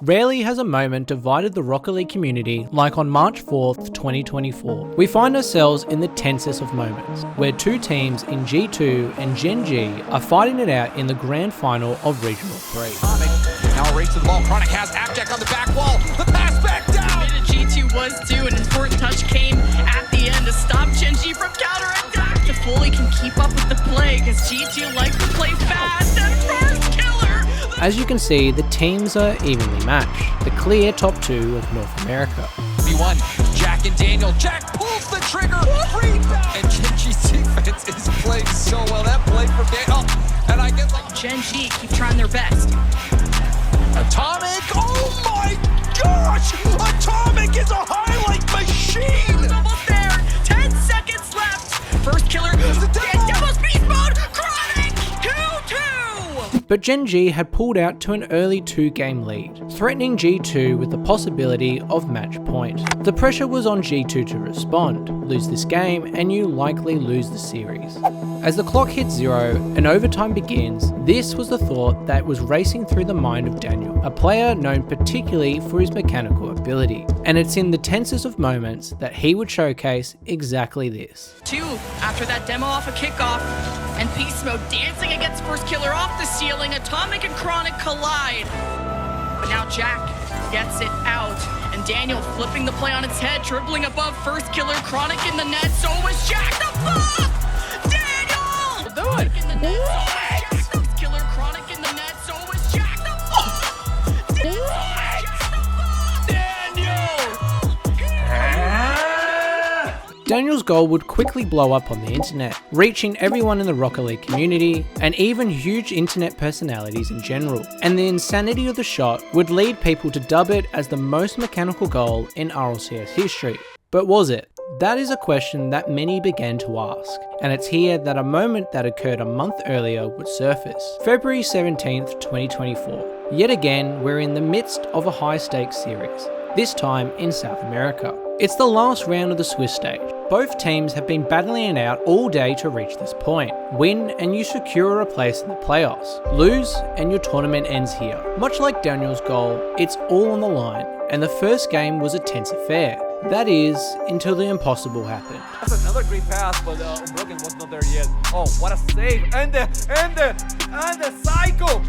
Rarely has a moment divided the Rocket League community like on March 4th, 2024. We find ourselves in the tensest of moments, where two teams in G2 and Gen G are fighting it out in the grand final of Regional 3. Now a race to the ball. Chronic has Abject on the back wall. The pass back down. G2 was due. An important touch came at the end to stop Gen G from counterattack. The Foley can keep up with the play because G2 likes to play fast. And first killer. As you can see, the teams are evenly matched, the clear top two of North America. V1, Jack and Daniel. Jack pulls the trigger. Rebound. And Gen G's defense is playing so well. That play from Daniel. And I guess like Gen G keep trying their best. Atomic. Oh my gosh! Atomic is a highlight machine. Almost there. 10 seconds left. First killer. Devil's Beast Mode. Chronic 2-2. But Gen G had pulled out to an early 2-game lead, threatening G2 with the possibility of match point. The pressure was on G2 to respond, lose this game, and you likely lose the series. As the clock hits 0 and overtime begins, this was the thought that was racing through the mind of Daniel, a player known particularly for his mechanical ability. And it's in the tensest of moments that he would showcase exactly this. 2 after that demo off a kickoff, and Beast Mode dancing against first killer off the ceiling. Atomic and Chronic collide. But now Jack gets it out, and Daniel flipping the play on its head, dribbling above first killer. Chronic in the net, so was Jack. The flop! Daniel! Chronic in the net, so was Jack. First killer. Chronic in the net, so was Jack. The flop! Daniel's goal would quickly blow up on the internet, reaching everyone in the Rocket League community and even huge internet personalities in general. And the insanity of the shot would lead people to dub it as the most mechanical goal in RLCS history. But was it? That is a question that many began to ask, and it's here that a moment that occurred a month earlier would surface. February 17th, 2024. Yet again, we're in the midst of a high-stakes series, this time in South America. It's the last round of the Swiss stage. Both teams have been battling it out all day to reach this point. Win and you secure a place in the playoffs. Lose and your tournament ends here. Much like Daniel's goal, it's all on the line, and the first game was a tense affair. That is, until the impossible happened. That's another great pass, but Broken was not there yet. Oh, what a save! And the cycle!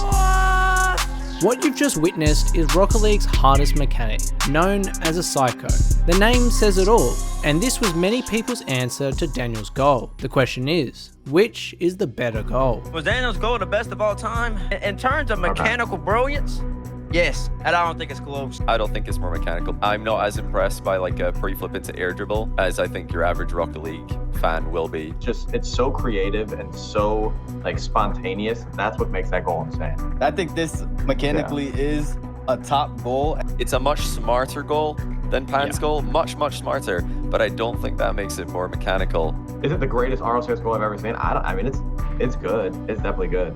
What? What you've just witnessed is Rocket League's hardest mechanic, known as a Psycho. The name says it all, and this was many people's answer to Daniel's goal. The question is, which is the better goal? Was Daniel's goal the best of all time? In terms of mechanical brilliance, yes, and I don't think it's close. I don't think it's more mechanical. I'm not as impressed by like a pre-flip into air dribble as I think your average Rocket League fan will be. Just, it's so creative and so like spontaneous. That's what makes that goal insane. I think this mechanically is a top goal. It's a much smarter goal than Pan's goal, much smarter, but I don't think that makes it more mechanical. Is it the greatest RLCS goal I've ever seen? I mean, it's good. It's definitely good.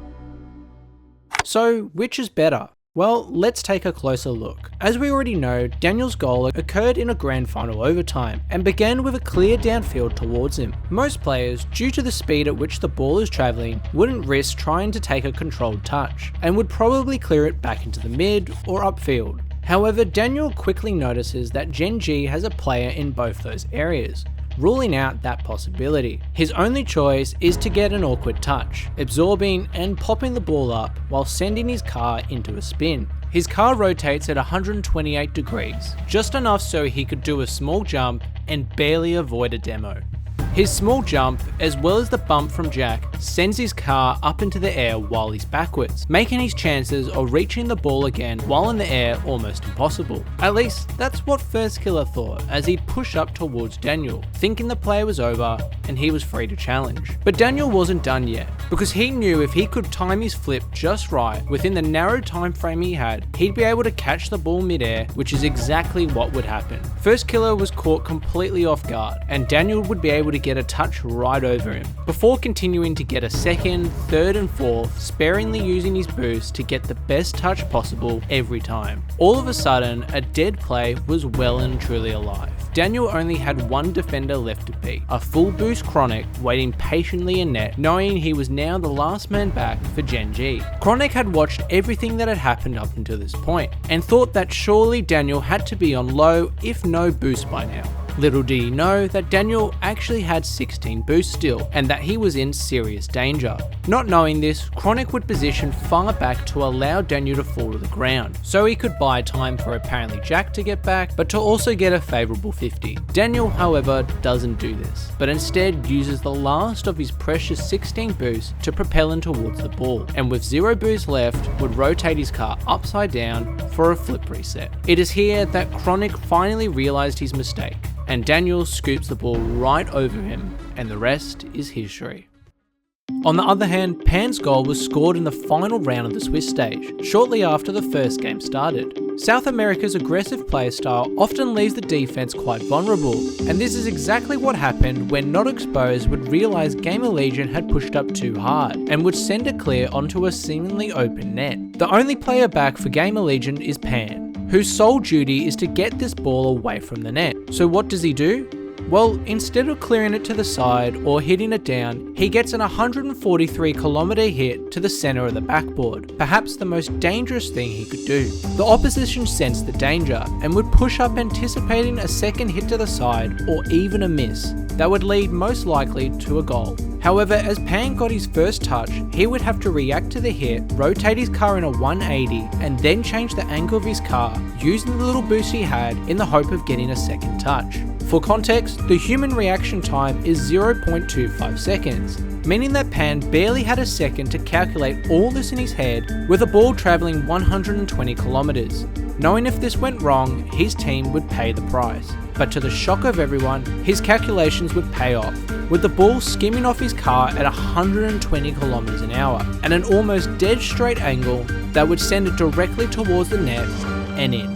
So, which is better? Well, let's take a closer look. As we already know, Daniel's goal occurred in a grand final overtime and began with a clear downfield towards him. Most players, due to the speed at which the ball is travelling, wouldn't risk trying to take a controlled touch and would probably clear it back into the mid or upfield. However, Daniel quickly notices that Gen G has a player in both those areas, ruling out that possibility. His only choice is to get an awkward touch, absorbing and popping the ball up while sending his car into a spin. His car rotates at 128 degrees, just enough so he could do a small jump and barely avoid a demo. His small jump, as well as the bump from Jack, sends his car up into the air while he's backwards, making his chances of reaching the ball again while in the air almost impossible. At least, that's what First Killer thought as he pushed up towards Daniel, thinking the play was over and he was free to challenge. But Daniel wasn't done yet, because he knew if he could time his flip just right within the narrow time frame he had, he'd be able to catch the ball midair, which is exactly what would happen. First Killer was caught completely off guard, and Daniel would be able to get a touch right over him, before continuing to get a second, third and fourth, sparingly using his boost to get the best touch possible every time. All of a sudden, a dead play was well and truly alive. Daniel only had one defender left to beat, a full boost Chronic waiting patiently in net, knowing he was now the last man back for Gen G. Chronic had watched everything that had happened up until this point, and thought that surely Daniel had to be on low if no boost by now. Little did he know that Daniel actually had 16 boosts still, and that he was in serious danger. Not knowing this, Chronic would position far back to allow Daniel to fall to the ground, so he could buy time for apparently Jack to get back, but to also get a favourable 50. Daniel, however, doesn't do this, but instead uses the last of his precious 16 boosts to propel him towards the ball, and with 0 boosts left, would rotate his car upside down for a flip reset. It is here that Chronic finally realised his mistake, and Daniel scoops the ball right over him, and the rest is history. On the other hand, Pan's goal was scored in the final round of the Swiss stage, shortly after the first game started. South America's aggressive play style often leaves the defense quite vulnerable, and this is exactly what happened when Not Exposed would realize Gamer Legion had pushed up too hard, and would send it clear onto a seemingly open net. The only player back for Gamer Legion is Pan, whose sole duty is to get this ball away from the net. So what does he do? Well, instead of clearing it to the side or hitting it down, he gets an 143km hit to the center of the backboard, perhaps the most dangerous thing he could do. The opposition sensed the danger and would push up anticipating a second hit to the side or even a miss that would lead most likely to a goal. However, as Pan got his first touch, he would have to react to the hit, rotate his car in a 180, and then change the angle of his car using the little boost he had in the hope of getting a second touch. For context, the human reaction time is 0.25 seconds, meaning that Pan barely had a second to calculate all this in his head with a ball travelling 120 kilometers. Knowing if this went wrong, his team would pay the price. But to the shock of everyone, his calculations would pay off, with the ball skimming off his car at 120 kilometers an hour, at an almost dead straight angle that would send it directly towards the net and in.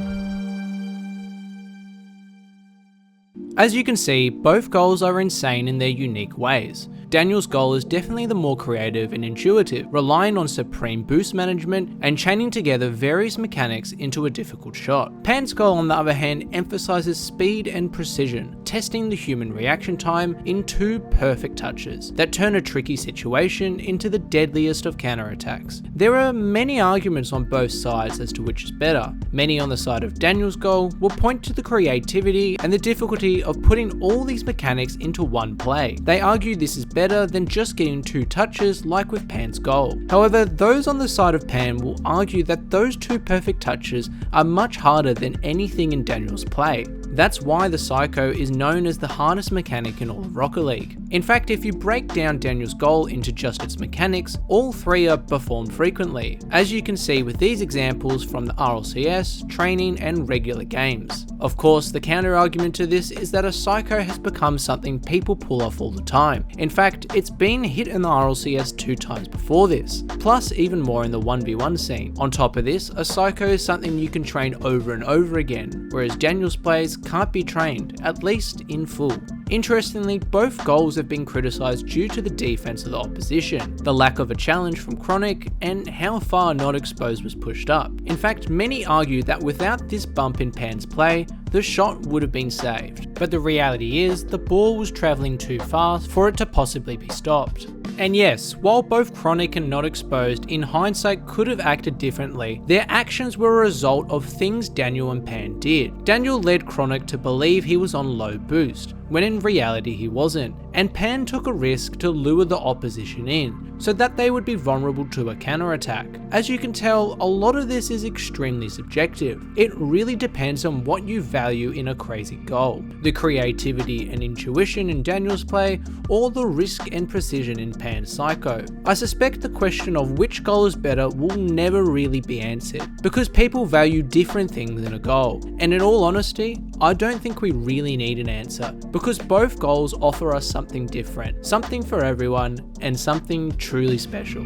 As you can see, both goals are insane in their unique ways. Daniel's goal is definitely the more creative and intuitive, relying on supreme boost management and chaining together various mechanics into a difficult shot. Pan's goal, on the other hand, emphasizes speed and precision, testing the human reaction time in 2 perfect touches that turn a tricky situation into the deadliest of counterattacks. There are many arguments on both sides as to which is better. Many on the side of Daniel's goal will point to the creativity and the difficulty of putting all these mechanics into one play. They argue this is better than just getting 2 touches like with Pan's goal. However, those on the side of Pan will argue that those 2 perfect touches are much harder than anything in Daniel's play. That's why the Psycho is known as the hardest mechanic in all of Rocket League. In fact, if you break down Daniel's goal into just its mechanics, all 3 are performed frequently, as you can see with these examples from the RLCS, training and regular games. Of course, the counter argument to this is that a Psycho has become something people pull off all the time. In fact, it's been hit in the RLCS 2 times before this, plus even more in the 1v1 scene. On top of this, a Psycho is something you can train over and over again, whereas Daniel's plays can't be trained, at least in full. Interestingly, both goals have been criticised due to the defense of the opposition, the lack of a challenge from Chronic, and how far Not Exposed was pushed up. In fact, many argue that without this bump in Pan's play, the shot would have been saved. But the reality is, the ball was travelling too fast for it to possibly be stopped. And yes, while both Chronic and Not Exposed in hindsight could have acted differently, their actions were a result of things Daniel and Pan did. Daniel led Chronic to believe he was on low boost, when in reality he wasn't, and Pan took a risk to lure the opposition in, so that they would be vulnerable to a counterattack. As you can tell, a lot of this is extremely subjective. It really depends on what you value in a crazy goal, the creativity and intuition in Daniel's play, or the risk and precision in Pan's Psycho. I suspect the question of which goal is better will never really be answered, because people value different things in a goal, and in all honesty, I don't think we really need an answer, because both goals offer us something different, something for everyone, and something truly special.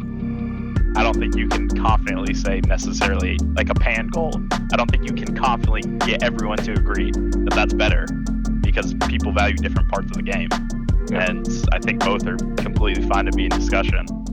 I don't think you can confidently say necessarily like a Pan goal. I don't think you can confidently get everyone to agree that that's better, because people value different parts of the game. and I think both are completely fine to be in discussion.